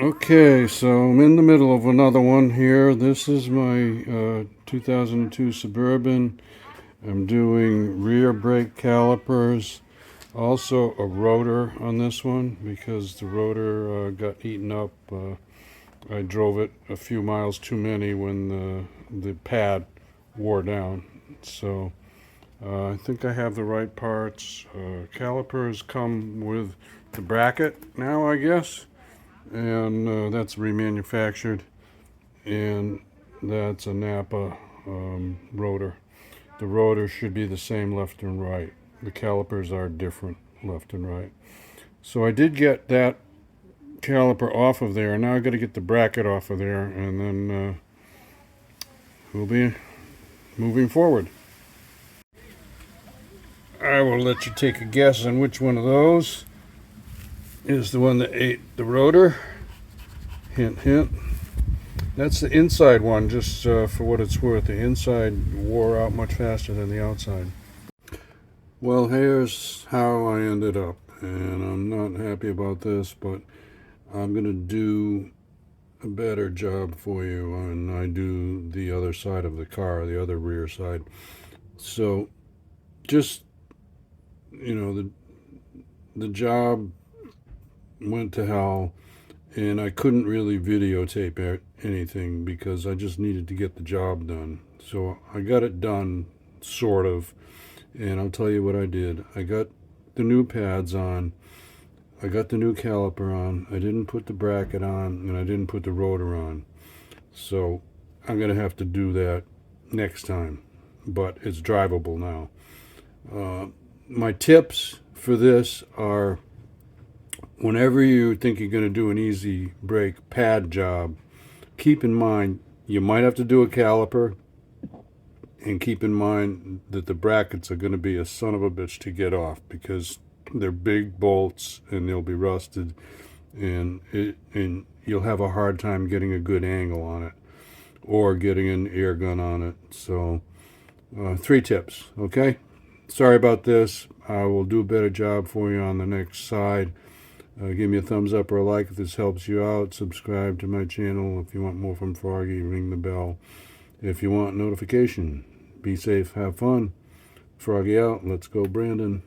Okay, so I'm in the middle of another one here. This is my 2002 Suburban. I'm doing rear brake calipers, also a rotor on this one because the rotor got eaten up. I drove it a few miles too many when the pad wore down. So I think I have the right parts. Calipers come with the bracket now, I guess, and that's remanufactured, and that's a Napa rotor. The rotor should be the same left and right. The calipers are different left and right. So I did get that caliper off of there. Now I got to get the bracket off of there, and then we'll be moving forward. I will let you take a guess on which one of those is the one that ate the rotor. Hint, hint. That's the inside one, just for what it's worth. The inside wore out much faster than the outside. Well, here's how I ended up, and I'm not happy about this, but I'm going to do a better job for you when I do the other side of the car, the other rear side. So, just, the job went to hell, and I couldn't really videotape anything because I just needed to get the job done. So I got it done, sort of, and I'll tell you what I did. I got the new pads on, I got the new caliper on, I didn't put the bracket on, and I didn't put the rotor on. So I'm going to have to do that next time, but it's drivable now. My tips for this are, whenever you think you're going to do an easy brake pad job, keep in mind you might have to do a caliper, and keep in mind that the brackets are going to be a son of a bitch to get off because they're big bolts and they'll be rusted, and you'll have a hard time getting a good angle on it or getting an air gun on it. So 3 tips, okay? Sorry about this. I will do a better job for you on the next side. Give me a thumbs up or a like if this helps you out. Subscribe to my channel. If you want more from Froggy, ring the bell. If you want notification, be safe, have fun. Froggy out. Let's go, Brandon.